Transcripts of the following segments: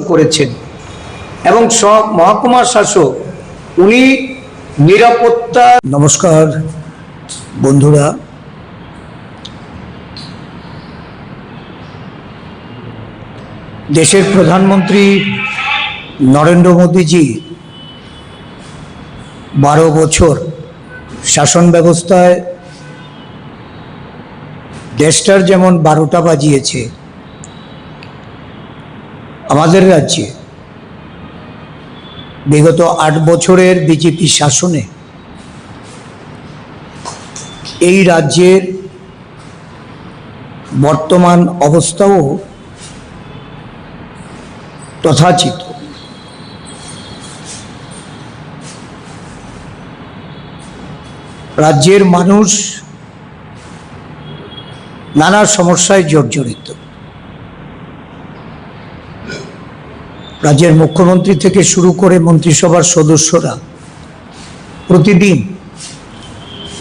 করেছেন এবং সব মহকুমা শাসক উনি নিরাপত্তা। নমস্কার বন্ধুরা, দেশের প্রধানমন্ত্রী নরেন্দ্র মোদীজি 12 বছর শাসন ব্যবস্থায় দেশটার যেমন 12টা বাজিয়েছে, আমাদের রাজ্যে বিগত 8 বছরের বিজেপি শাসনে এই রাজ্যের বর্তমান অবস্থাও তথাচিত। রাজ্যের মানুষ নানা সমস্যায় জর্জরিত। রাজ্যের মুখ্যমন্ত্রী থেকে শুরু করে মন্ত্রিসভার সদস্যরা প্রতিদিন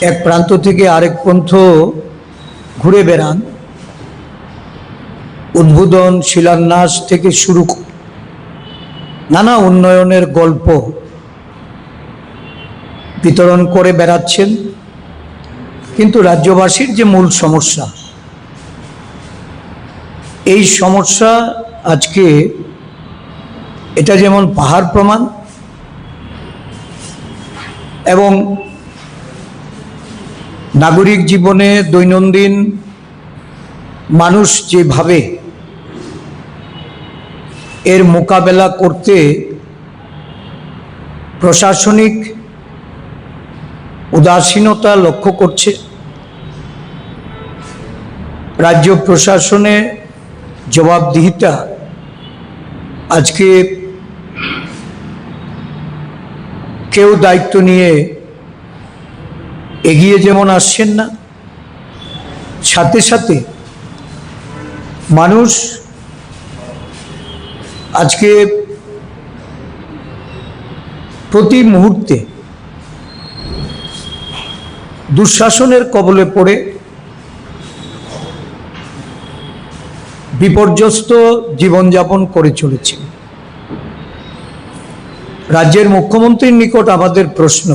এক প্রান্ত থেকে আরেক প্রান্ত ঘুরে বেড়ান, উদ্বোধন শিলান্যাস থেকে শুরু নানা উন্নয়নের গল্প বিতরণ করে বেড়াচ্ছেন। কিন্তু রাজ্যবাসীর যে মূল সমস্যা, এই সমস্যা আজকে এটা যেমন পাহাড় প্রমাণ, এবং নাগরিক জীবনে দৈনন্দিন মানুষ যেভাবে এর মোকাবেলা করতে প্রশাসনিক উদাসীনতা লক্ষ্য করছে, রাজ্য প্রশাসনে জবাবদিহিতা আজকে কেউ দায়িত্ব নিয়ে এগিয়ে যেমন আসছেন না, সাথে সাথে মানুষ আজকে প্রতি মুহূর্তে দুঃশাসনের কবলে পড়ে বিপর্যস্ত জীবনযাপন করে চলেছে। রাজ্যের মুখ্যমন্ত্রীর নিকট আমাদের প্রশ্ন,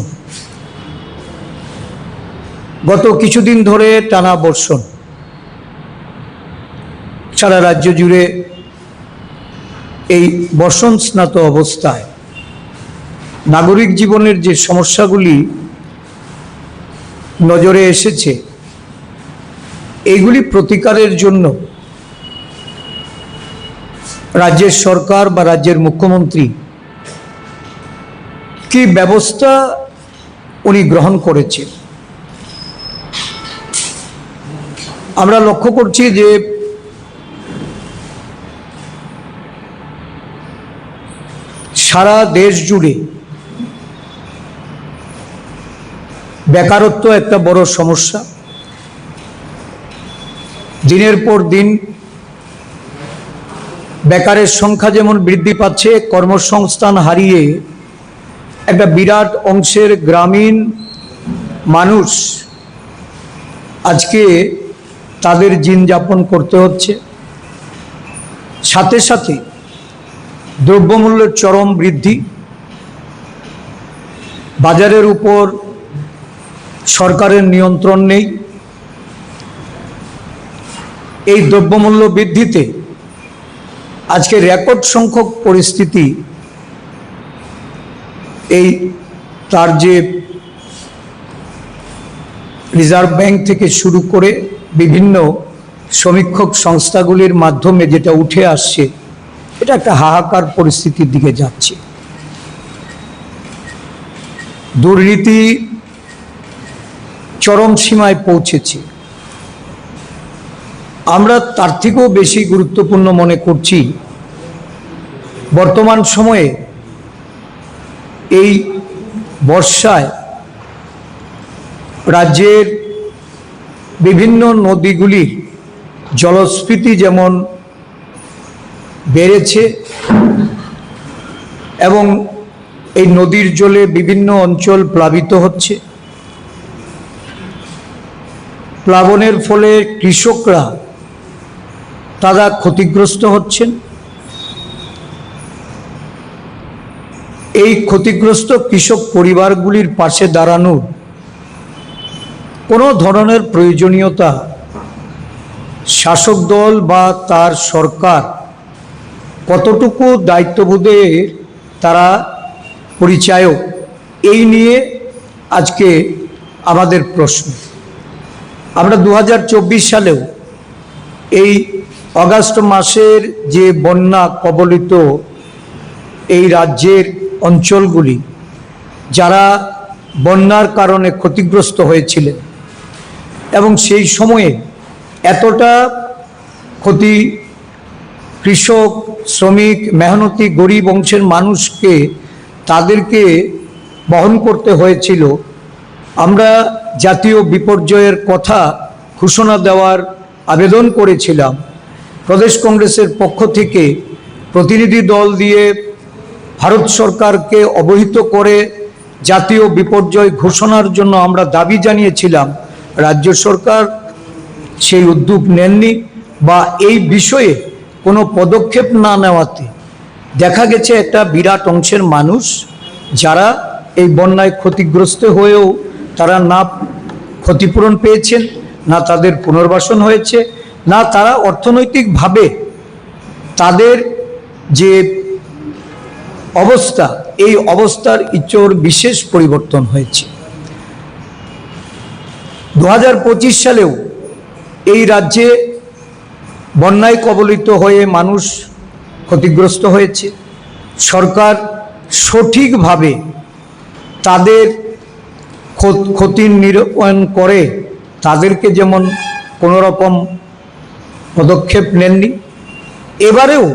গত কিছুদিন ধরে টানা বর্ষণ, সারা রাজ্য জুড়ে এই বর্ষণ স্নাত অবস্থায় নাগরিক জীবনের যে সমস্যাগুলি নজরে এসেছে, এইগুলি প্রতিকারের জন্য রাজ্যের সরকার বা রাজ্যের মুখ্যমন্ত্রী কি ব্যবস্থা উনি গ্রহণ করেছেন। আমরা লক্ষ্য করছি যে সারা দেশ জুড়ে বেকারত্ব একটা বড় সমস্যা। দিনের পর দিন বেকারের সংখ্যা যেমন বৃদ্ধি পাচ্ছে, কর্মসংস্থান হারিয়ে একটা বিরাট অংশের গ্রামীণ মানুষ আজকে তাদের জীবনযাপন করতে হচ্ছে। সাথে সাথে দ্রব্যমূল্যের চরম বৃদ্ধি, বাজারের উপর সরকারের নিয়ন্ত্রণ নেই। এই দ্রব্যমূল্য বৃদ্ধিতে আজকে রেকর্ড সংখ্যক পরিস্থিতি, এই তার যে রিজার্ভ ব্যাংক থেকে শুরু করে বিভিন্ন সমীক্ষক সংস্থাগুলির মাধ্যমে যেটা উঠে আসছে, এটা একটা হাহাকার পরিস্থিতির দিকে যাচ্ছে। দুর্নীতি চরম সীমায় পৌঁছেছে। আমরা তার থেকেও বেশি গুরুত্বপূর্ণ মনে করছি বর্তমান সময়ে এই বর্ষায় রাজ্যের বিভিন্ন নদীগুলির জলস্ফীতি যেমন বেড়েছে এবং এই নদীর জলে বিভিন্ন অঞ্চল প্লাবিত হচ্ছে। প্লাবনের ফলে কৃষকরা তারা ক্ষতিগ্রস্ত হচ্ছেন। এই ক্ষতিগ্রস্ত কৃষক পরিবারগুলির পাশে দাঁড়ানোর কোনো ধরনের প্রয়োজনীয়তা শাসক দল বা তার সরকার কতটুকু দায়িত্ববোধের তারা পরিচায়ক, এই নিয়ে আজকে আমাদের প্রশ্ন। আমরা 2024 সালেও এই অগাস্ট মাসের যে বন্যা কবলিত এই রাজ্যের অঞ্চলগুলি, যারা বন্যার কারণে ক্ষতিগ্রস্ত হয়েছিলেন এবং সেই সময়ে এতটা ক্ষতি কৃষক, শ্রমিক, মেহনতি গরিব অংশের মানুষকে তাদেরকে বহন করতে হয়েছিল। আমরা জাতীয় বিপর্যয়ের কথা ঘোষণা দেওয়ার আবেদন করেছিলাম। প্রদেশ কংগ্রেসের পক্ষ থেকে প্রতিনিধি দল দিয়ে ভারত সরকারকে অবহিত করে জাতীয় বিপর্যয় ঘোষণার জন্য আমরা দাবি জানিয়েছিলাম। রাজ্য সরকার সেই উদ্যোগ নেননি বা এই বিষয়ে কোনো পদক্ষেপ না নেওয়াতে দেখা গেছে একটা বিরাট অংশের মানুষ যারা এই বন্যায় ক্ষতিগ্রস্ত হয়েও তারা না ক্ষতিপূরণ পেয়েছেন, না তাদের পুনর্বাসন হয়েছে, না তারা অর্থনৈতিকভাবে তাদের যে অবস্থা, এই অবস্থার ইচোর বিশেষ পরিবর্তন হয়েছে। 2025 সালেও এই রাজ্যে বন্যায় কবলিত হয়ে মানুষ ক্ষতিগ্রস্ত হয়েছে। সরকার সঠিকভাবে তাদের ক্ষতির নিরূপণ করে তাদেরকে যেমন কোনো রকম পদক্ষেপ নেননি। এবারেও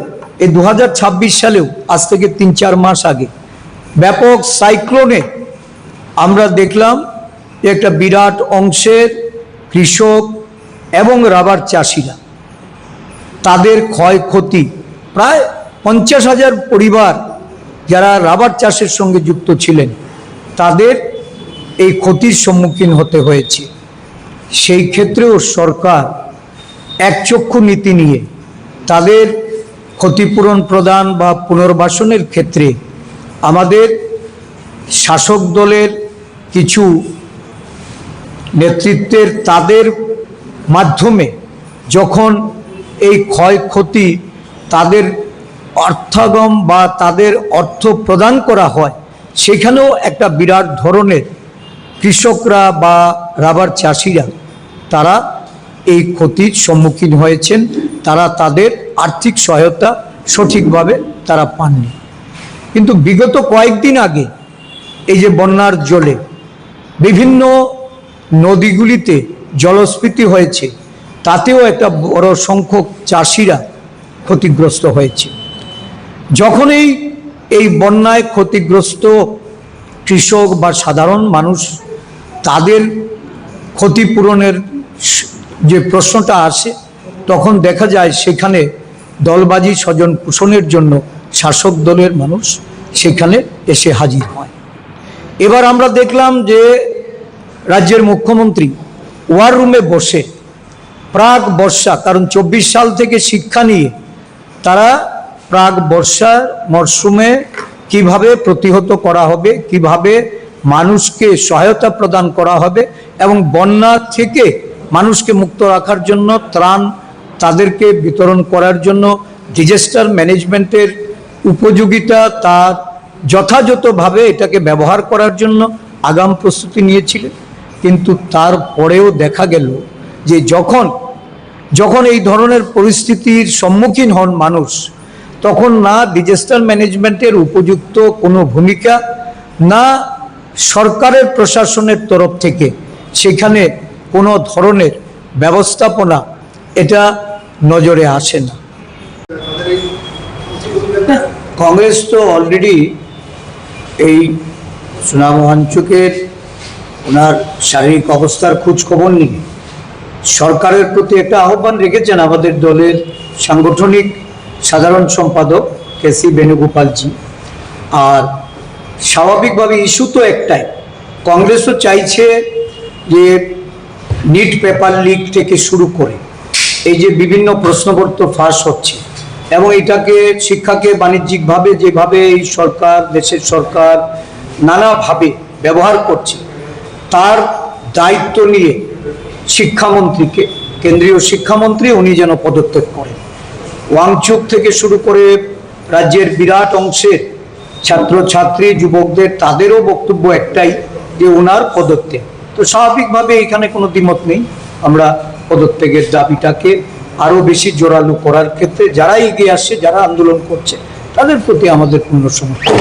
এই 2026 সালেও আজ থেকে 3-4 মাস আগে ব্যাপক সাইক্লোনে আমরা দেখলাম একটা বিরাট অংশের কৃষক এবং রাবার চাষিরা তাদের ক্ষয়ক্ষতি, প্রায় 50,000 পরিবার যারা রাবার চাষের সঙ্গে যুক্ত ছিলেন তাদের এই ক্ষতির সম্মুখীন হতে হয়েছে। সেই ক্ষেত্রেও সরকার একচক্ষু নীতি নিয়ে তাদের ক্ষতিপূরণ প্রদান বা পুনর্বাসনের ক্ষেত্রে আমাদের শাসক দলের কিছু নেতৃত্বের তাদের মাধ্যমে যখন এই ক্ষয়ক্ষতি তাদের অর্থাগম বা তাদের অর্থ প্রদান করা হয়, সেখানেও একটা বিরাট ধরনের কৃষকরা বা রাবার চাষিরা তারা এই ক্ষতির সম্মুখীন হয়েছেন। তারা তাদের আর্থিক সহায়তা সঠিকভাবে তারা পাননি। কিন্তু বিগত কয়েকদিন আগে এই যে বন্যার জলে বিভিন্ন নদীগুলিতে জলস্ফীতি হয়েছে, তাতেও একটা বড় সংখ্যক চাষিরা ক্ষতিগ্রস্ত হয়েছে। যখন এই বন্যায় ক্ষতিগ্রস্ত কৃষক বা সাধারণ মানুষ তাদের ক্ষতিপূরণের যে প্রশ্নটা আসে, তখন দেখা যায় সেখানে দলবাজি স্বজন পোষণের জন্য শাসক দলের মানুষ সেখানে এসে হাজির হয়। এবার আমরা দেখলাম যে রাজ্যের মুখ্যমন্ত্রী ওয়ার রুমে বসে প্রাক বর্ষা, কারণ 24 সাল থেকে শিক্ষা নিয়ে তারা প্রাক বর্ষার মরশুমে কিভাবে প্রতিহত করা হবে, কিভাবে মানুষকে সহায়তা প্রদান করা হবে এবং বন্যা থেকে মানুষকে মুক্ত রাখার জন্য ত্রাণ তাদেরকে বিতরণ করার জন্য ডিজাস্টার ম্যানেজমেন্টের উপযোগিতা, তার যথাযথভাবে এটাকে ব্যবহার করার জন্য আগাম প্রস্তুতি নিয়েছিলেন। কিন্তু তারপরেও দেখা গেল যে যখন এই ধরনের পরিস্থিতির সম্মুখীন হন মানুষ, তখন না ডিজাস্টার ম্যানেজমেন্টের উপযুক্ত কোনো ভূমিকা, না সরকারের প্রশাসনের তরফ থেকে সেখানে কোনো ধরনের ব্যবস্থাপনা এটা নজরে আসে না। কংগ্রেস তো অলরেডি এই সুনাম ওয়াঞ্চুকের ওনার শারীরিক অবস্থার খোঁজ খবর নিয়ে সরকারের প্রতি একটা আহ্বান রেখেছেন আমাদের দলের সাংগঠনিক সাধারণ সম্পাদক কেসি বেণুগোপালজি। আর স্বাভাবিকভাবে ইস্যু তো একটাই, কংগ্রেসও চাইছে যে নিট পেপার লিক থেকে শুরু করে এই যে বিভিন্ন প্রশ্নপত্র ফাঁস হচ্ছে এবং এটাকে শিক্ষাকে বাণিজ্যিকভাবে যেভাবে এই সরকার, দেশের সরকার নানাভাবে ব্যবহার করছে, তার দায়িত্ব নিয়ে শিক্ষামন্ত্রীকে, কেন্দ্রীয় শিক্ষামন্ত্রী উনি যেন পদত্যাগ করেন। ওয়াংচুক থেকে শুরু করে রাজ্যের বিরাট অংশের ছাত্রছাত্রী, যুবকদের তাদেরও বক্তব্য একটাই যে ওনার পদত্যাগ। তো স্বাভাবিকভাবে এখানে কোনো দ্বিমত নেই। আমরা পদত্যাগের দাবিটাকে আরো বেশি জোরালো করার ক্ষেত্রে যারা এগিয়ে আসছে, যারা আন্দোলন করছে, তাদের প্রতি আমাদের পূর্ণ সমর্থন।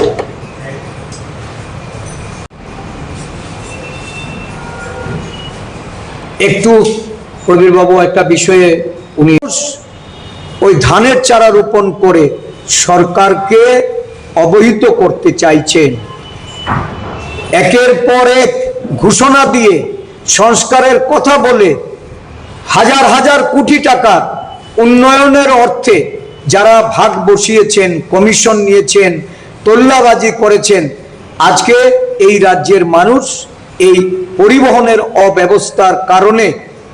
একটু প্রবীর বাবু একটা বিষয়ে উনি ওই ধানের চারা রোপণ করে সরকারকে অবহিত করতে চাইছেন, একের পর এক ঘোষণা দিয়ে সংস্কারের কথা বলে হাজার হাজার কোটি টাকার উন্নয়নের অর্থে যারা ভাগ বসিয়েছেন, কমিশন নিয়েছেন, তোল্লাবাজি করেছেন, আজকে এই রাজ্যের মানুষ এই পরিবহনের অব্যবস্থার কারণে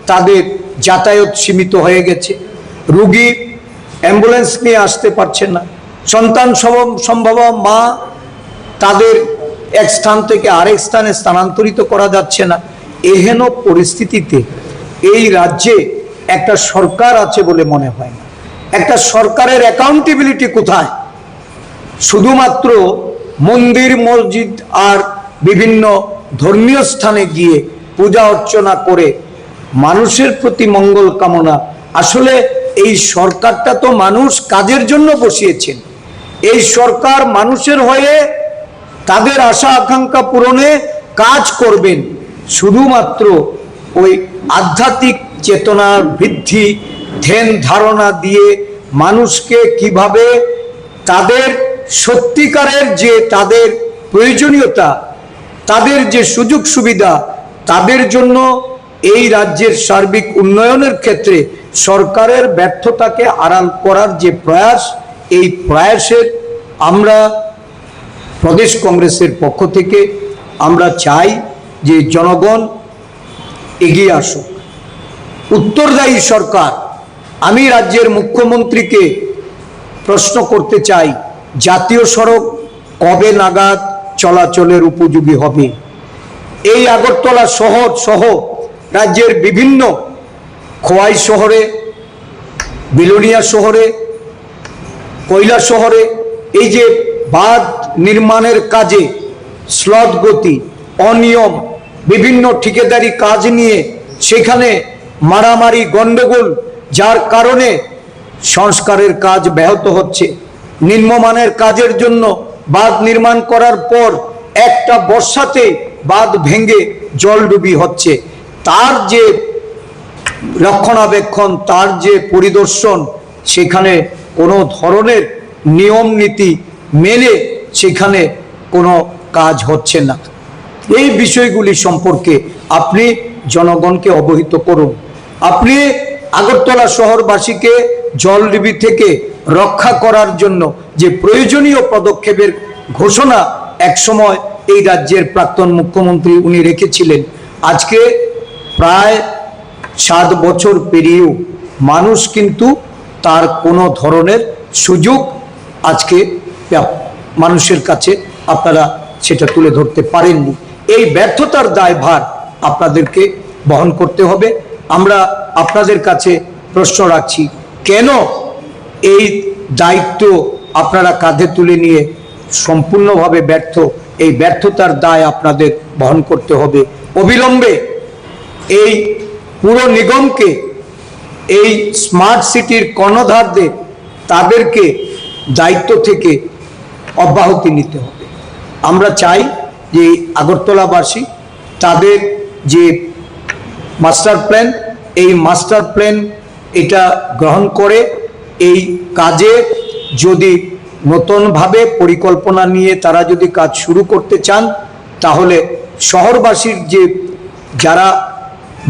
তাদের যাতায়াত সীমিত হয়ে গেছে। রোগী অ্যাম্বুলেন্স নিয়ে আসতে পারছে না, সন্তান সম্ভব মা তাদের এক স্থান থেকে আরেক স্থানে স্থানান্তরিত করা যাচ্ছে না। এহেন পরিস্থিতিতে এই রাজ্যে একটা সরকার আছে বলে মনে হয় না। একটা সরকারের অ্যাকাউন্টেবিলিটি কোথায়? শুধুমাত্র মন্দির, মসজিদ আর বিভিন্ন ধর্মীয় স্থানে গিয়ে পূজা অর্চনা করে মানুষের প্রতি মঙ্গল কামনা। আসলে এই সরকারটা তো মানুষ কাজের জন্য বসিয়েছেন। এই সরকার মানুষের হয়ে তাদের আশা আকাঙ্ক্ষা পূরণে কাজ করবেন। শুধুমাত্র ওই আধ্যাত্মিক চেতনার বৃদ্ধি, ধ্যান ধারণা দিয়ে মানুষকে কিভাবে তাদের সত্যিকারের যে তাদের প্রয়োজনীয়তা, তাদের যে সুযোগ সুবিধা, তাদের জন্য এই রাজ্যের সার্বিক উন্নয়নের ক্ষেত্রে সরকারের ব্যর্থতাকে আড়াল করার যে প্রয়াস, এই প্রয়াসের আমরা প্রদেশ কংগ্রেসের পক্ষ থেকে আমরা চাই যে জনগণ এগিয়ে আসুক। উত্তরদায়ী সরকার। আমি রাজ্যের মুখ্যমন্ত্রীকে প্রশ্ন করতে চাই, জাতীয় সড়ক কবে নাগাদ চলাচলের উপযোগী হবে? এই আগরতলা শহর সহ রাজ্যের বিভিন্ন খোয়াই শহরে, বিলোনিয়া শহরে, কৈলাস শহরে এই যে বাঁধ নির্মাণের কাজে স্লথ গতি, অনিয়ম, বিভিন্ন ঠিকাদারি কাজ নিয়ে সেখানে মারামারি, গন্ডগোল, যার কারণে সংস্কারের কাজ ব্যাহত হচ্ছে। নিম্নমানের কাজের জন্য বাঁধ নির্মাণ করার পর একটা বর্ষাতে বাঁধ ভেঙে জলডুবি হচ্ছে। তার যে রক্ষণাবেক্ষণ, তার যে পরিদর্শন, সেখানে কোনো ধরনের নিয়ম নীতি মেনে সেখানে কোনো কাজ হচ্ছে না। এই বিষয়গুলি সম্পর্কে আপনি জনগণকে অবহিত করুন। আপনি আগরতলা শহরবাসীকে জলডুবি থেকে রক্ষা করার জন্য যে প্রয়োজনীয় পদক্ষেপের ঘোষণা একসময় এই রাজ্যের প্রাক্তন মুখ্যমন্ত্রী উনি রেখেছিলেন, আজকে প্রায় 7 বছর পেরিয়েও মানুষ কিন্তু তার কোনো ধরনের সুযোগ আজকে মানুষের কাছে আপনারা সেটা তুলে ধরতে পারেননি। এই ব্যর্থতার দায়ভার আপনাদেরকে বহন করতে হবে। আমরা আপনাদের কাছে প্রশ্ন রাখছি, কেন এই দায়িত্ব আপনারা কাঁধে তুলে নিয়ে সম্পূর্ণভাবে ব্যর্থ? এই ব্যর্থতার দায় আপনাদের বহন করতে হবে। অবিলম্বে এই পুরো নিগমকে, এই স্মার্ট সিটির কর্ণধারদের, তাদেরকে দায়িত্ব থেকে অব্যাহতি নিতে হবে। আমরা চাই যে আগরতলাবাসী তাদের যে মাস্টার প্ল্যান, এই মাস্টার প্ল্যান এটা গ্রহণ করে এই কাজে যদি নতুনভাবে পরিকল্পনা নিয়ে তারা যদি কাজ শুরু করতে চান, তাহলে শহরবাসীর যে যারা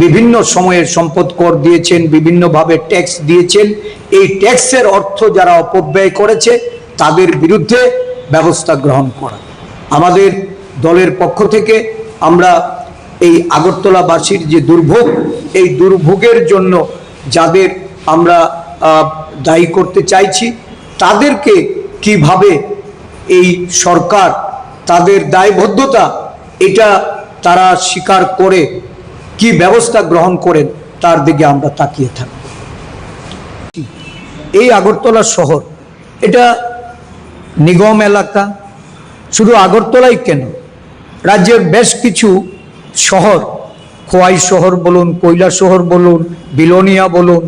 বিভিন্ন সময়ে সম্পদ কর দিয়েছেন, বিভিন্নভাবে ট্যাক্স দিয়েছেন, এই ট্যাক্সের অর্থ যারা অপব্যয় করেছে তাদের বিরুদ্ধে ব্যবস্থা গ্রহণ করা। আমাদের দলের পক্ষ থেকে আমরা এই আগরতলাবাসীর যে দুর্ভোগ, এই দুর্ভোগের জন্য যাদের আমরা দায়ী করতে চাইছি, তাদেরকে কিভাবে এই সরকার তাদের দায়বদ্ধতা এটা তারা স্বীকার করে কি ব্যবস্থা গ্রহণ করেন তার দিকে আমরা তাকিয়ে থাকি। এই আগরতলা শহর এটা নিগম এলাকা, শুধু আগরতলাই কেন, রাজ্যের বেশ কিছু শহর, খোয়াই শহর বলুন, কৈলা শহর বলুন, বিলোনিয়া বলুন,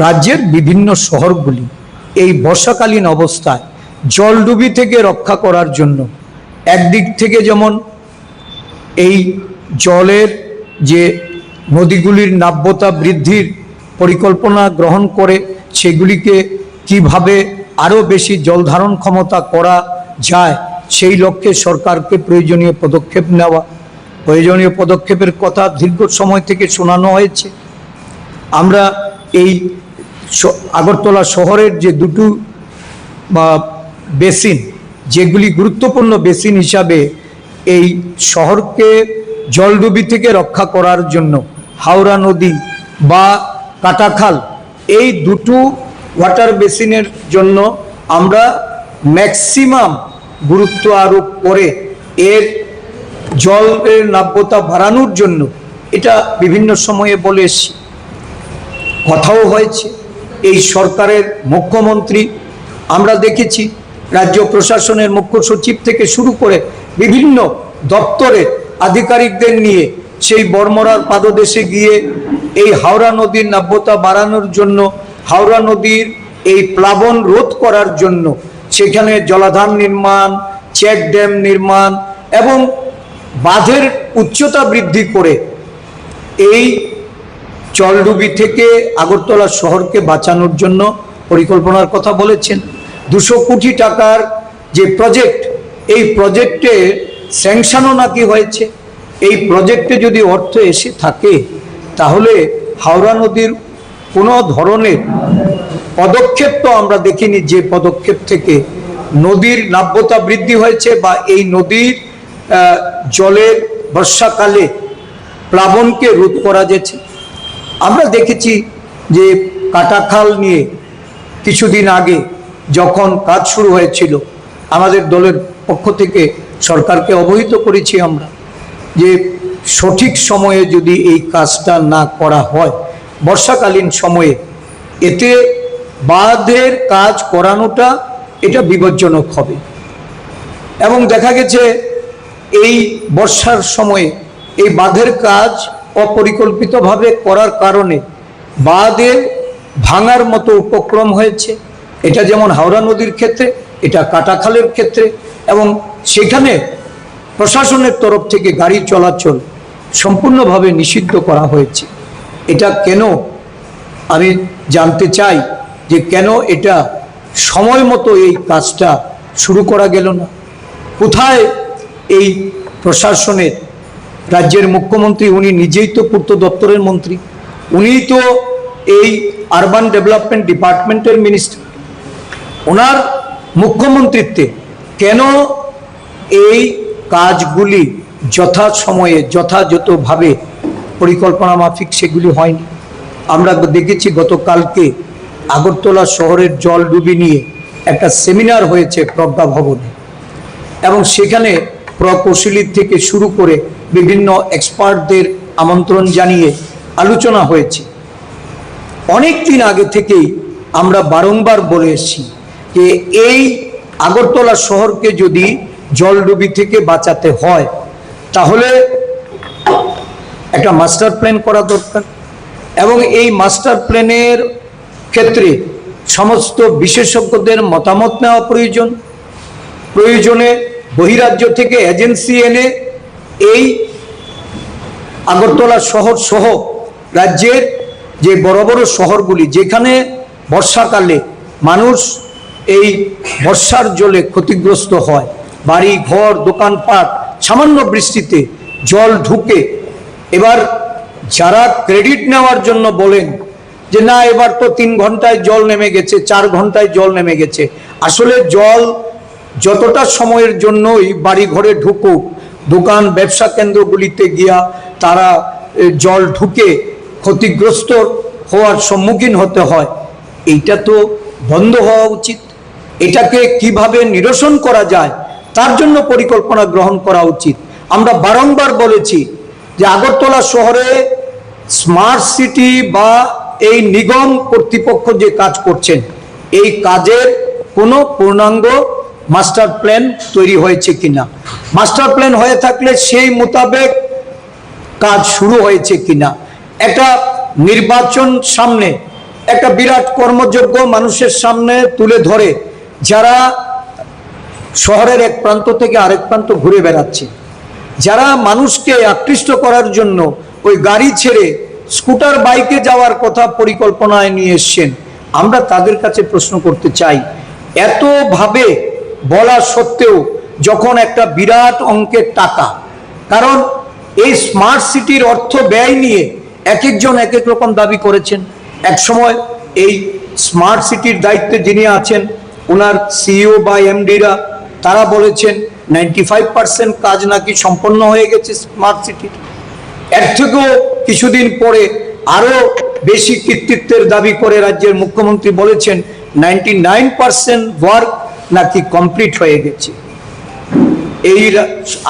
রাজ্যের বিভিন্ন শহরগুলি এই বর্ষাকালীন অবস্থায় জলডুবি থেকে রক্ষা করার জন্য একদিক থেকে যেমন এই জলের যে নদীগুলির নাব্যতা বৃদ্ধির পরিকল্পনা গ্রহণ করে সেগুলিকে কিভাবে আরও বেশি জল ধারণ ক্ষমতা করা যায় সেই লক্ষ্যে সরকারকে প্রয়োজনীয় পদক্ষেপ নেওয়া, প্রয়োজনীয় পদক্ষেপের কথা দীর্ঘ সময় থেকে শোনানো হয়েছে। আমরা এই আগরতলা শহরের যে দুটো বেসিন, যেগুলি গুরুত্বপূর্ণ বেসিন হিসাবে এই শহরকে জলডুবি থেকে রক্ষা করার জন্য হাওড়া নদী বা কাটাখাল, এই দুটো ওয়াটার বেসিনের জন্য আমরা ম্যাক্সিমাম গুরুত্ব আরোপ করে এর জলের নাব্যতা বাড়ানোর জন্য এটা বিভিন্ন সময়ে বলে এসেছি, কথাও হয়েছে। এই সরকারের মুখ্যমন্ত্রী, আমরা দেখেছি রাজ্য প্রশাসনের মুখ্য সচিব থেকে শুরু করে বিভিন্ন দপ্তরের আধিকারিকদের নিয়ে সেই বর্মরার পাদদেশে গিয়ে এই হাওড়া নদীর নাব্যতা বাড়ানোর জন্য, হাওড়া নদীর এই প্লাবন রোধ করার জন্য সেখানে জলাধার নির্মাণ, চেক ড্যাম নির্মাণ এবং বাঁধের উচ্চতা বৃদ্ধি করে এই জলডুবি থেকে আগরতলা শহরকে বাঁচানোর জন্য পরিকল্পনার কথা বলেছেন। 200 কোটি টাকার যে প্রজেক্ট, এই প্রজেক্টে স্যাংশনও নাকি হয়েছে। এই প্রজেক্টে যদি অর্থ এসে থাকে তাহলে হাওড়া নদীর কোনো ধরনের পদক্ষেপ তো আমরা দেখিনি যে পদক্ষেপ থেকে নদীর নাব্যতা বৃদ্ধি হয়েছে বা এই নদীর জলের বর্ষাকালে প্লাবনকে রোধ করা যেছে। আমরা দেখেছি যে কাটাখাল নিয়ে কিছুদিন আগে যখন কাজ শুরু হয়েছিল, আমাদের দলের পক্ষ থেকে সরকারকে অবহিত করেছি আমরা যে সঠিক সময়ে যদি এই কাজটা না করা হয় বর্ষাকালীন সময়ে, এতে বাঁধের কাজ করানোটা এটা বিপজ্জনক হবে। এবং দেখা গেছে এই বর্ষার সময়ে এই বাঁধের কাজ অপরিকল্পিতভাবে করার কারণে বাঁধের ভাঙার মতো উপক্রম হয়েছে। এটা যেমন হাওড়া নদীর ক্ষেত্রে, এটা কাটাখালের ক্ষেত্রে, এবং সেখানে প্রশাসনের তরফ থেকে গাড়ি চলাচল সম্পূর্ণভাবে নিষিদ্ধ করা হয়েছে। এটা কেন আমি জানতে চাই যে কেন এটা সময় মতো এই কাজটা শুরু করা গেল না? কোথায় এই প্রশাসনের, রাজ্যের মুখ্যমন্ত্রী উনি নিজেই তো পূর্ত দপ্তরের মন্ত্রী, উনিই তো এই আরবান ডেভেলপমেন্ট ডিপার্টমেন্টের মিনিস্টার, ওনার মুখ্যমন্ত্রীত্বে কেন এই কাজগুলি যথাসময়ে যথাযথভাবে পরিকল্পনা মাফিক সেগুলি হয়নি? আমরা দেখেছি গতকালকে আগরতলা শহরের জল ডুবি নিয়ে একটা সেমিনার হয়েছে প্রজ্ঞা ভবনে, এবং সেখানে প্রকৌশলী থেকে শুরু করে বিভিন্ন এক্সপার্টদের আমন্ত্রণ জানিয়ে আলোচনা হয়েছে। অনেক দিন আগে থেকেই আমরা বারংবার বলে এসেছি যে এই আগরতলা শহরকে যদি জলডুবি থেকে বাঁচাতে হয় তাহলে একটা মাস্টার প্ল্যান করা দরকার, এবং এই মাস্টার প্ল্যানের ক্ষেত্রে সমস্ত বিশেষজ্ঞদের মতামত নেওয়া প্রয়োজন। প্রয়োজনে বহিরাজ্য থেকে এজেন্সি এনে এই আগরতলা শহর সহ রাজ্যের যে বড় বড় শহরগুলি যেখানে বর্ষাকালে মানুষ এই বর্ষার জলে ক্ষতিগ্রস্ত হয়, বাড়ি ঘর দোকানপাট সামান্য বৃষ্টিতে জল ঢুকে, এবার যারা ক্রেডিট নেওয়ার জন্য বলেন যে না এবার তো 3 ঘন্টায় জল নেমে গেছে, 4 ঘন্টায় জল নেমে গেছে, আসলে জল যতটা সময়ের জন্যই বাড়ি ঘরে ঢুকুক দোকান ব্যবসা কেন্দ্রগুলিতে গিয়া তারা জল ঢুকে ক্ষতিগ্রস্ত হওয়ার সম্মুখীন হতে হয়, এইটা তো বন্ধ হওয়া উচিত। এটাকে কিভাবে নিরসন করা যায় তার জন্য পরিকল্পনা গ্রহণ করা উচিত। আমরা বারংবার বলেছি যে আগরতলা শহরে স্মার্ট সিটি বা এই নিগম কর্তৃপক্ষ যে কাজ করছেন, এই কাজের কোনো পূর্ণাঙ্গ মাস্টার প্ল্যান তৈরি হয়েছে কিনা, মাস্টার প্ল্যান হয়ে থাকলে সেই মোতাবেক কাজ শুরু হয়েছে কিনা। একটা নির্বাচন সামনে, একটা বিরাট কর্মযোগ্য মানুষের সামনে তুলে ধরে যারা শহরের এক প্রান্ত থেকে আরেক প্রান্ত ঘুরে বেড়াচ্ছে, যারা মানুষকে আকৃষ্ট করার জন্য ওই গাড়ি ছেড়ে স্কুটার বাইকে যাওয়ার কথা পরিকল্পনায় নিয়ে এসছেন, আমরা তাদের কাছে প্রশ্ন করতে চাই, এতভাবে বলা সত্ত্বেও যখন একটা বিরাট অঙ্কের টাকা, কারণ এই স্মার্ট সিটির অর্থ ব্যয় নিয়ে এক একজন এক এক রকম দাবি করেছেন। এক সময় এই স্মার্ট সিটির দায়িত্বে যিনি আছেন ওনার সিইও বা এমডিরা তারা বলেছেন 95% কাজ নাকি সম্পন্ন হয়ে গেছে স্মার্ট সিটির। এর থেকেও কিছুদিন পরে আরো বেশি কৃতিত্বের দাবি করে রাজ্যের মুখ্যমন্ত্রী বলেছেন 99% ওয়ার্ক নাকি কমপ্লিট হয়ে গেছে। এই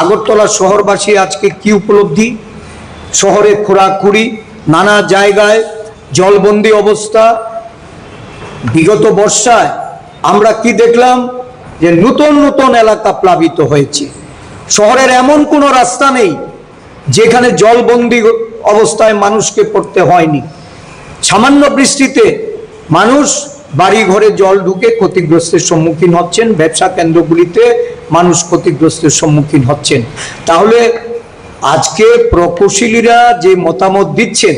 আগরতলা শহরবাসী আজকে কি উপলব্ধি, শহরে খোরাখুরি, নানা জায়গায় জলবন্দি অবস্থা। বিগত বর্ষায় আমরা কি দেখলাম যে নতুন নতুন এলাকা প্লাবিত হয়েছে। শহরের এমন কোনো রাস্তা নেই যেখানে জলবন্দি অবস্থায় মানুষকে পড়তে হয়নি। সামান্য বৃষ্টিতে মানুষ বাড়ি ঘরে জল ঢুকে ক্ষতিগ্রস্তের সম্মুখীন হচ্ছেন, ব্যবসা কেন্দ্রগুলিতে মানুষ ক্ষতিগ্রস্তের সম্মুখীন হচ্ছেন। তাহলে আজকে প্রকৌশলীরা যে মতামত দিচ্ছেন,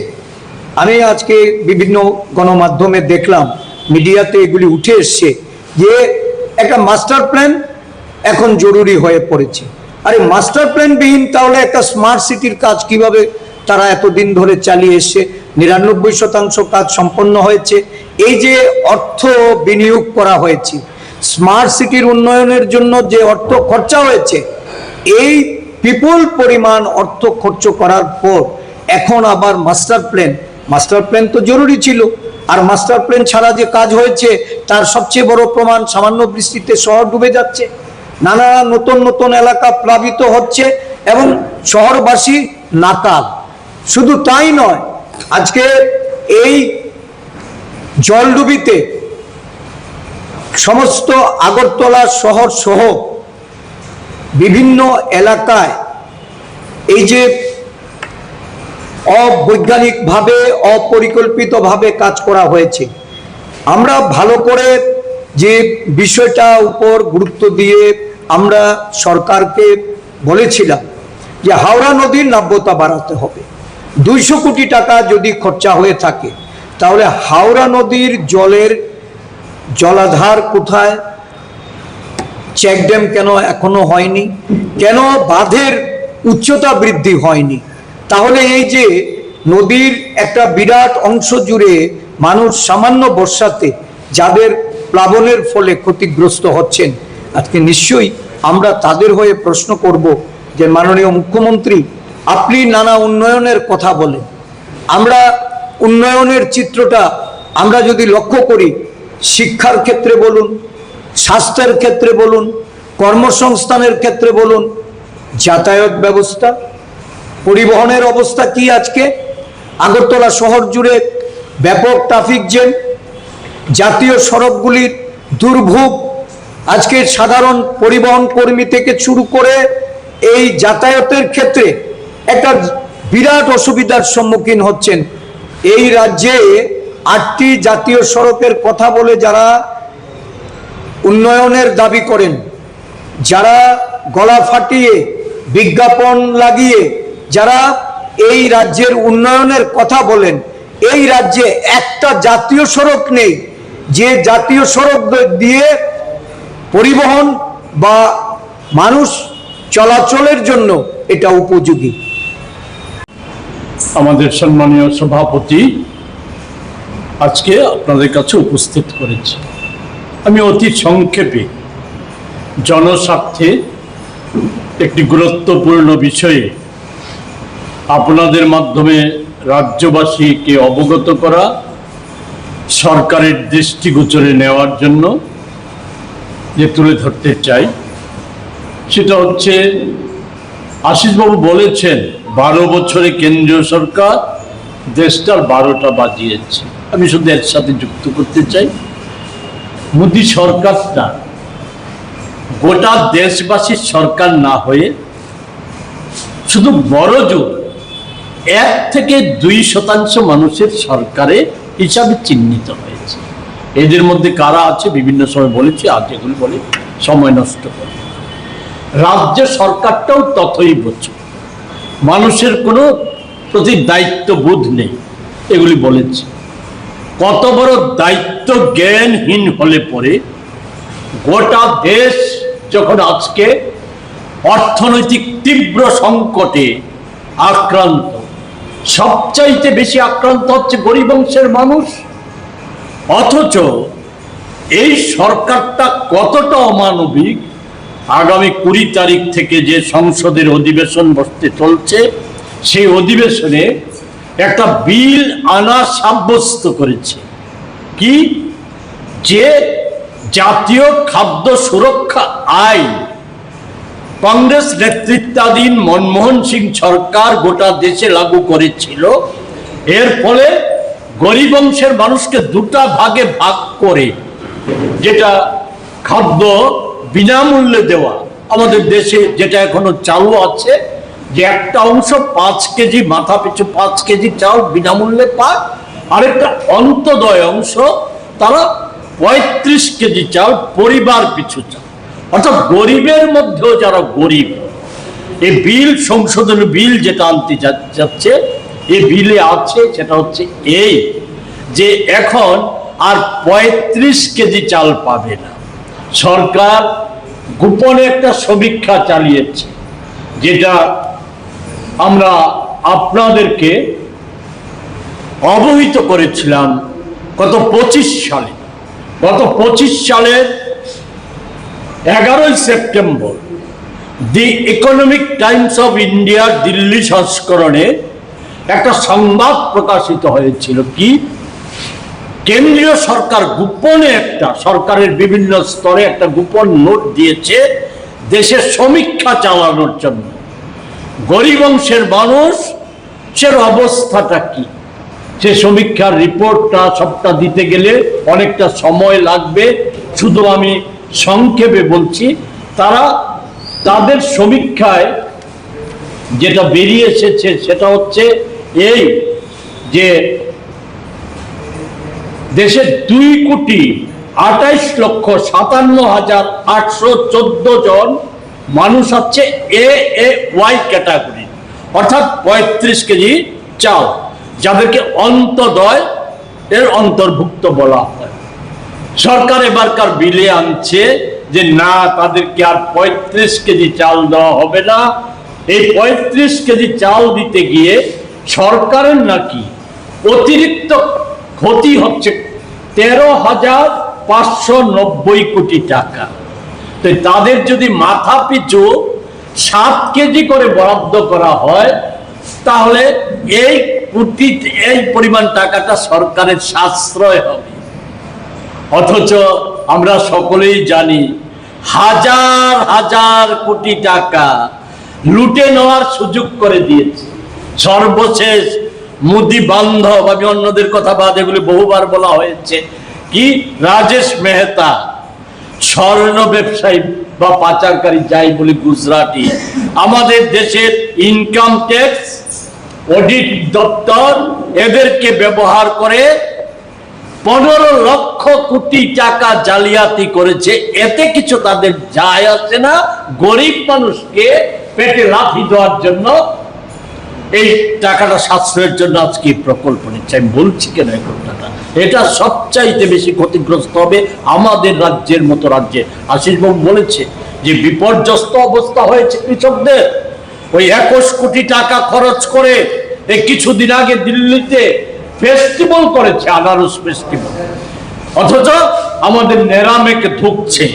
আমি আজকে বিভিন্ন গণমাধ্যমে দেখলাম, মিডিয়াতে এগুলি উঠে এসছে যে একটা মাস্টার প্ল্যান এখন জরুরি হয়ে পড়েছে। আরে মাস্টার প্ল্যান বিহীন তাহলে একটা স্মার্ট সিটির কাজ কিভাবে তারা এতদিন ধরে চালিয়ে এসছে? 99% কাজ সম্পন্ন হয়েছে। এই যে অর্থ বিনিয়োগ করা হয়েছে স্মার্ট সিটির উন্নয়নের জন্য, যে অর্থ খরচা হয়েছে, এই বিপুল পরিমাণ অর্থ খরচ করার পর এখন আবার মাস্টার প্ল্যান তো জরুরি ছিল। আর মাস্টার প্ল্যান ছাড়া যে কাজ হয়েছে তার সবচেয়ে বড় প্রমাণ, সামান্য বৃষ্টিতে শহর ডুবে যাচ্ছে, নানা নতুন নতুন এলাকা প্লাবিত হচ্ছে এবং শহরবাসী নাকাল। শুধু তাই নয়, আজকে এই জলডুবিতে সমস্ত আগরতলা শহর সহ বিভিন্ন এলাকায় এই যে অবৈজ্ঞানিকভাবে অপরিকল্পিতভাবে কাজ করা হয়েছে, আমরা ভালো করে যে বিষয়টা উপর গুরুত্ব দিয়ে আমরা সরকারকে বলেছিলাম যে হাওড়া নদীর নাব্যতা বাড়াতে হবে। 200 কোটি টাকা যদি খরচা হয়ে থাকে তাহলে হাওড়া নদীর জলের জলাধার কোথায়, চেক ড্যাম কেন এখনো হয়নি, কেন বাঁধের উচ্চতা বৃদ্ধি হয়নি? তাহলে এই যে নদীর একটা বিরাট অংশ জুড়ে মানুষ সামান্য বর্ষাতে যাদের প্লাবনের ফলে ক্ষতিগ্রস্ত হচ্ছেন, আজকে নিশ্চয়ই আমরা তাদের হয়ে প্রশ্ন করব যে মাননীয় মুখ্যমন্ত্রী, আপনি নানা উন্নয়নের কথা বলেন, আমরা উন্নয়নের চিত্রটা আমরা যদি লক্ষ্য করি, শিক্ষার ক্ষেত্রে বলুন, স্বাস্থ্যের ক্ষেত্রে বলুন, কর্মসংস্থানের ক্ষেত্রে বলুন, যাতায়াত ব্যবস্থা, পরিবহনের অবস্থা কি আজকে? আগরতলা শহর জুড়ে ব্যাপক ট্রাফিক জ্যাম, জাতীয় সড়কগুলির দুর্ভোগ, আজকে সাধারণ পরিবহন কর্মী থেকে শুরু করে এই যাতায়াতের ক্ষেত্রে একটা বিরাট অসুবিধার সম্মুখীন হচ্ছেন। এই রাজ্যে 8টি জাতীয় সড়কের কথা বলে যারা উন্নয়নের দাবি করেন, যারা গলা ফাটিয়ে বিজ্ঞাপন লাগিয়ে যারা এই রাজ্যের উন্নয়নের কথা বলেন, এই রাজ্যে একটা জাতীয় সড়ক নেই যে জাতীয় সড়ক দিয়ে পরিবহন বা মানুষ চলাচলের জন্য এটা উপযোগী। আমাদের সম্মানীয় সভাপতি আজকে আপনাদের কাছে উপস্থিত করেছি। আমি অতি সংক্ষেপে জনস্বার্থে একটি গুরুত্বপূর্ণ বিষয়ে আপনাদের মাধ্যমে রাজ্যবাসীকে অবগত করা, সরকারের দৃষ্টিগোচরে নেওয়ার জন্য যে তুলে ধরতে চাই, সেটা হচ্ছে আশিসবাবু বলেছেন 12 বছরে কেন্দ্রীয় সরকার দেশটার 12টা বাজিয়েছে। আমি শুধু এর সাথে যুক্ত করতে চাই, মোদী সরকারটা গোটা দেশবাসীর সরকার না হয়ে শুধু বড় জোর 1 থেকে 2% মানুষের সরকারে হিসাবে চিহ্নিত হয়েছে। এদের মধ্যে কারা আছে বিভিন্ন সময় বলেছি, আজ এগুলো বলে সময় নষ্ট করে। রাজ্য সরকারটাও ততই বোঝে, মানুষের কোনো প্রতি দায়িত্ববোধ নেই, এগুলি বলেছে। কত বড় দায়িত্ব জ্ঞানহীন হলে পরে গোটা দেশ যখন আজকে অর্থনৈতিক তীব্র সংকটে আক্রান্ত, সবচাইতে বেশি আক্রান্ত হচ্ছে গরিব অংশের মানুষ, অথচ এই সরকারটা কতটা অমানবিক। আগামী 20 তারিখ থেকে যে সংসদের অধিবেশন বসতে চলছে, সেই অধিবেশনে একটা বিল আনা সাব্যস্ত করেছে, কি যে জাতীয় খাদ্য সুরক্ষা আইন কংগ্রেস নেতৃত্বাধীন মনমোহন সিং সরকার গোটা দেশে লাগু করেছিল। এর ফলে গরিব অংশের মানুষকে 2টা ভাগে ভাগ করে যেটা খাদ্য বিনামূল্যে দেওয়া, আমাদের দেশে যেটা এখনো চালু আছে, যে একটা অংশ 5 কেজি মাথা পিছু 5 কেজি চাল বিনামূল্যে পায়, আরেকটা অন্তদয় অংশ তারা 35 কেজি চাল পরিবার পিছু চাল, অর্থাৎ গরিবের মধ্যেও যারা গরিব। এই বিল, সংশোধনী বিল যেটা আনতে যাচ্ছে, এই বিলে আছে সেটা হচ্ছে এই যে এখন আর 35 কেজি চাল পাবে না। সরকার গোপনে একটা সমীক্ষা চালিয়েছে, যেটা আমরা আপনাদেরকে অবহিত করেছিলাম গত 25 সালে। গত 25 সালের 11 September the economic Times of ইন্ডিয়ার দিল্লি সংস্করণে একটা সংবাদ প্রকাশিত হয়েছিল, কি কেন্দ্রীয় সরকার গোপনে একটা, সরকারের বিভিন্ন স্তরে একটা গোপন নোট দিয়েছে দেশের সমীক্ষা চালানোর জন্য। গরিব অংশের মানুষের অবস্থাটা কি, সে সমীক্ষার রিপোর্টটা সবটা দিতে গেলে অনেকটা সময় লাগবে, শুধু আমি সংক্ষেপে বলছি। তাদের সমীক্ষায় যেটা বেরিয়ে এসেছে সেটা হচ্ছে এই যে দেশের 2,28,57,814 জন মানুষ হচ্ছে AAY ক্যাটাগরি, অর্থাৎ 35 কেজি চাল, যাদেরকে অন্তদয় এর অন্তর্ভুক্ত বলা হয়। সরকার এবারকার বিলে আনছে যে না, তাদেরকে আর 35 কেজি চাল দেওয়া হবে না। এই 35 কেজি চাল দিতে গিয়ে সরকারের নাকি অতিরিক্ত ক্ষতি হচ্ছে 13,590 কোটি টাকা। তো তাদের যদি মাথা পিছু 7 কেজি করে বরাদ্দ করা হয়, তাহলে এই পরিমাণ টাকাটা সরকারের সাশ্রয় হবে। অথচ আমরা সকলেই জানি হাজার হাজার কোটি টাকা লুটে নেওয়ার সুযোগ করে দিয়েছে। সর্বশেষ মোদি বান্ধব, আমি অন্যদের কথা বাদ, এগুলি বহুবার বলা হয়েছে, কি রাজেশ মেহতা, স্বর্ণ ব্যবসায়ী বা পাচারকারী যাই বলি গুজরাটি, আমাদের দেশের ইনকাম ট্যাক্স অডিট দপ্তর এদেরকে ব্যবহার করে 15 লক্ষ কোটি টাকা জালিয়াতি করেছে। এতে কিছু তাদের যায় আসে না, গরিব মানুষকে পেটে লাথি দেওয়ার জন্য এই টাকাটা সাশ্রয়ের জন্য আজকে প্রকল্প নিচ্ছে। আমি বলছি কেন এই কথাটা, এটা সবচাইতে বেশি ক্ষতিগ্রস্ত হবে আমাদের রাজ্যের মতো রাজ্যে। আশিসবাবু বলেছে যে বিপর্যস্ত অবস্থা হয়েছে কৃষকদের। ওই 21 কোটি টাকা খরচ করে এই কিছুদিন আগে দিল্লিতে ফেস্টিভ্যাল করেছে, আনারস ফেস্টিভ্যাল, অথচ আমাদের নেরামেকে ধুকছে।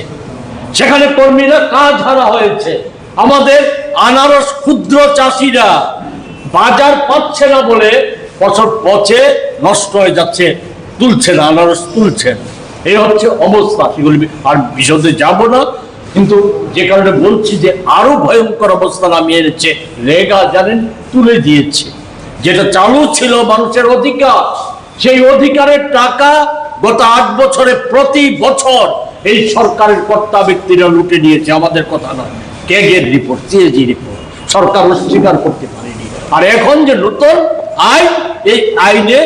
সেখানে কর্মীরা কাজ হারা হয়েছে, আমাদের আনারস ক্ষুদ্র চাষিরা বাজার পাচ্ছে না বলে ফসল পচে নষ্ট হয়ে যাচ্ছে, তুলছে না, আনারস তুলছে না। এই হচ্ছে অবস্থা। সেগুলি আর বিশদে যাব না, কিন্তু যে কারণে বলছি যে আরো ভয়ঙ্কর অবস্থা নামিয়ে এনেছে রেগা, জানেন, তুলে দিয়েছে। যেটা চালু ছিল মানুষের অধিকার, সেই অধিকারের টাকা গত 8 বছরে প্রতি বছর এই সরকারের কর্তা ব্যক্তিরা লুটে নিয়েছে। আমাদের কথা নয়, ক্যাগের রিপোর্ট, সিএজি রিপোর্ট, সরকার অস্বীকার করতে পারেনি। আর এখন যে নতুন আইন, এই আইনে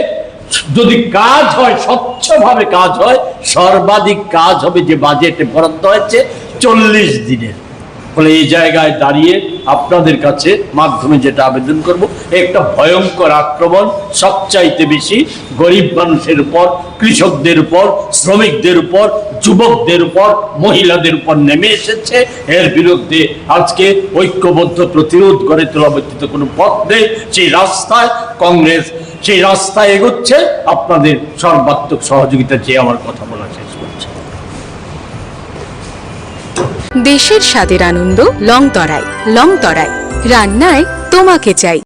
যদি কাজ হয়, স্বচ্ছভাবে কাজ হয়, সর্বাধিক কাজ হবে যে বাজেটে বরাদ্দ হয়েছে 40 দিনের। ফলে এই জায়গায় দাঁড়িয়ে আপনাদের কাছে মাধ্যমে যেটা আবেদন করব, একটা ভয়ঙ্কর আক্রমণ সবচাইতে বেশি গরিব মানুষের উপর, কৃষকদের উপর, শ্রমিকদের উপর, যুবকদের উপর, মহিলাদের উপর নেমে এসেছে। এর বিরুদ্ধে আজকে ঐক্যবদ্ধ প্রতিরোধ গড়ে তোলা ব্যতীত কোনো পথ নেই। সেই রাস্তায় কংগ্রেস সেই রাস্তায় এগোচ্ছে, আপনাদের সর্বাত্মক সহযোগিতা চেয়ে আমার কথা বলা শেষ করছে। দেশের স্বাদের আনন্দ লংতরায়। লংতরায়, রান্নায় তোমাকে চাই।